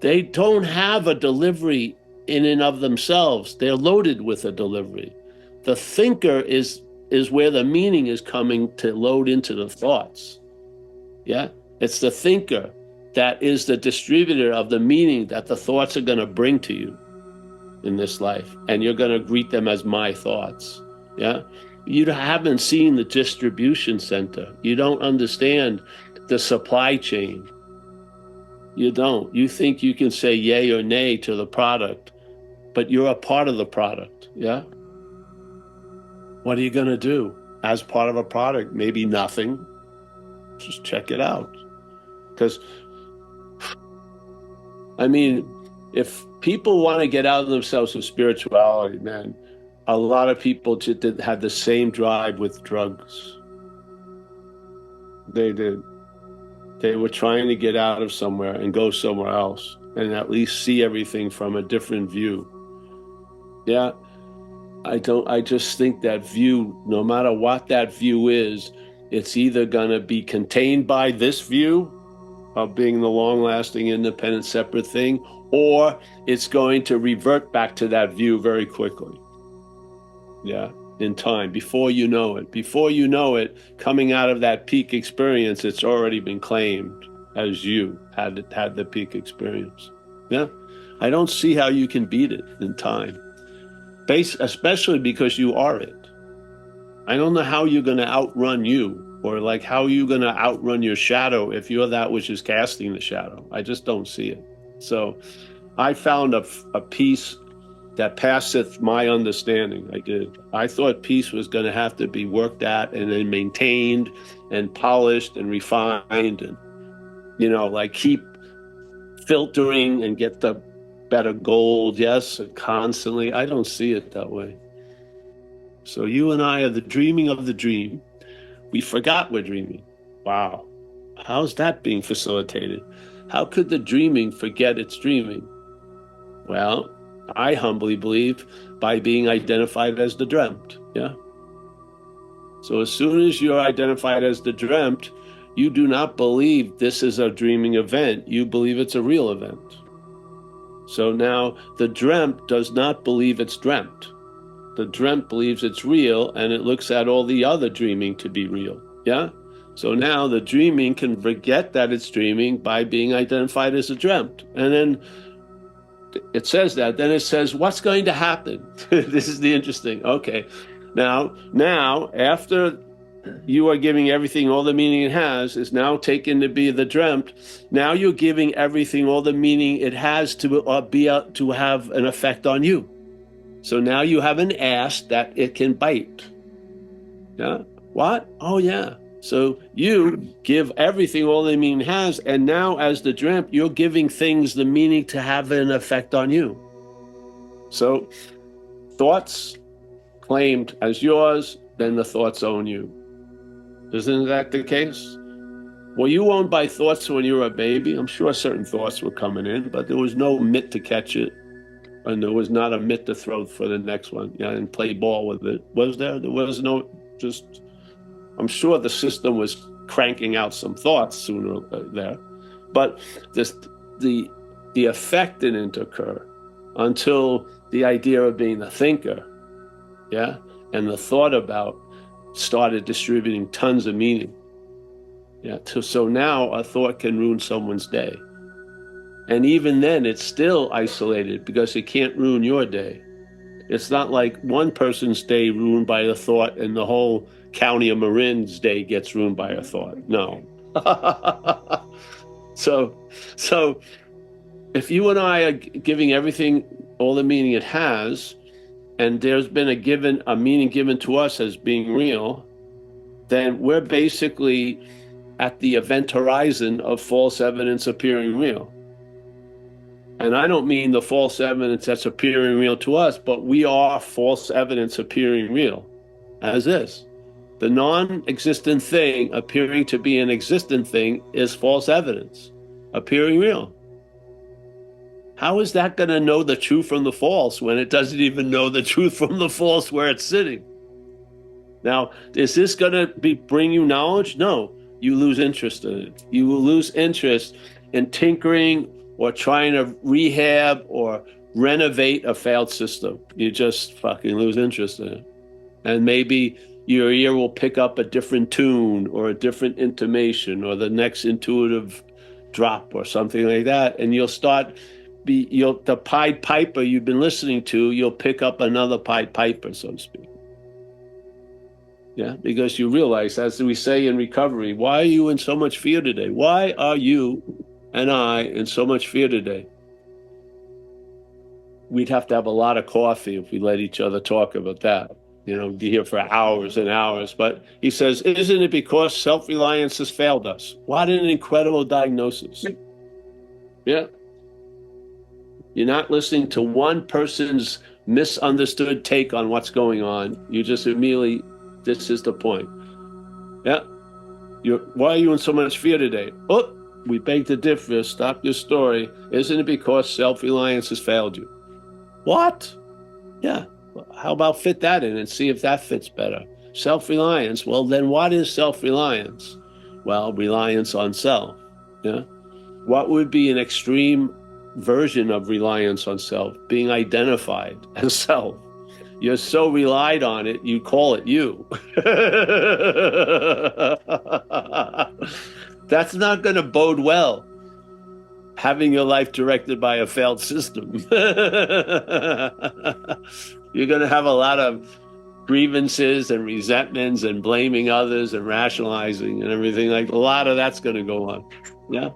They don't have a delivery in and of themselves. They're loaded with a delivery. The thinker is where the meaning is coming to load into the thoughts. Yeah, it's the thinker that is the distributor of the meaning that the thoughts are going to bring to you in this life, and you're going to greet them as my thoughts. Yeah, you haven't seen the distribution center. You don't understand the supply chain. You don't. You think you can say yay or nay to the product, but you're a part of the product. Yeah. What are you going to do as part of a product? Maybe nothing. Just check it out. Because, I mean, if people want to get out of themselves with spirituality, man, a lot of people just had the same drive with drugs. They did. They were trying to get out of somewhere and go somewhere else and at least see everything from a different view. Yeah. I just think that view, no matter what that view is, it's either going to be contained by this view of being the long-lasting, independent, separate thing, or it's going to revert back to that view very quickly. Yeah, in time, before you know it. Before you know it, coming out of that peak experience, it's already been claimed as you had the peak experience. Yeah, I don't see how you can beat it in time. Especially because you are it. I don't know how you're going to outrun you, or like how you're going to outrun your shadow if you're that which is casting the shadow. I just don't see it. So I found a peace that passeth my understanding. I did. I thought peace was going to have to be worked at and then maintained and polished and refined and, like keep filtering and get the better gold, yes, constantly. I don't see it that way. So you and I are the dreaming of the dream. We forgot we're dreaming. Wow. How's that being facilitated? How could the dreaming forget it's dreaming? Well, I humbly believe by being identified as the dreamt. Yeah. So as soon as you're identified as the dreamt, you do not believe this is a dreaming event. You believe it's a real event. So now the dreamt does not believe it's dreamt. The dreamt believes it's real, and it looks at all the other dreaming to be real. Yeah? So now the dreaming can forget that it's dreaming by being identified as a dreamt. And then it says that. Then it says, what's going to happen? This is the interesting. Okay. Now, after you are giving everything all the meaning it has, is now taken to be the dreamt. Now you're giving everything all the meaning it has to to have an effect on you. So now you have an ass that it can bite. Yeah. What? Oh yeah. So you give everything all the meaning has, and now as the dreamt, you're giving things the meaning to have an effect on you. So thoughts claimed as yours, then the thoughts own you. Isn't that the case? Were you owned by thoughts when you were a baby? I'm sure certain thoughts were coming in, but there was no mitt to catch it. And there was not a mitt to throw for the next one, and play ball with it. Was there? There was no, I'm sure the system was cranking out some thoughts sooner there. But the effect didn't occur until the idea of being the thinker, yeah, and the thought about started distributing tons of meaning. Yeah. So now a thought can ruin someone's day. And even then, it's still isolated because it can't ruin your day. It's not like one person's day ruined by a thought and the whole county of Marin's day gets ruined by a thought. No. So if you and I are giving everything all the meaning it has, and there's been a meaning given to us as being real, then we're basically at the event horizon of false evidence appearing real. And I don't mean the false evidence that's appearing real to us, but we are false evidence appearing real, as is. The non-existent thing appearing to be an existent thing is false evidence appearing real. How is that going to know the truth from the false when it doesn't even know the truth from the false where it's sitting? Now, is this going to bring you knowledge? No, you lose interest in it. You will lose interest in tinkering or trying to rehab or renovate a failed system. You just fucking lose interest in it. And maybe your ear will pick up a different tune or a different intonation or the next intuitive drop or something like that. And you'll start the Pied Piper you've been listening to, you'll pick up another Pied Piper, so to speak. Yeah, because you realize, as we say in recovery, why are you in so much fear today? Why are you and I in so much fear today? We'd have to have a lot of coffee if we let each other talk about that. Be here for hours and hours. But he says, isn't it because self-reliance has failed us? What an incredible diagnosis. Yeah. You're not listening to one person's misunderstood take on what's going on. You just immediately, this is the point. Yeah. Why are you in so much fear today? Oh, we beg to differ. Stop your story. Isn't it because self-reliance has failed you? What? Yeah. How about fit that in and see if that fits better? Self-reliance. Well, then what is self-reliance? Well, reliance on self. Yeah. What would be an extreme version of reliance on self? Being identified as self. You're so relied on it, you call it you. That's not going to bode well. Having your life directed by a failed system. You're going to have a lot of grievances and resentments and blaming others and rationalizing and everything. Like a lot of that's going to go on. Yeah.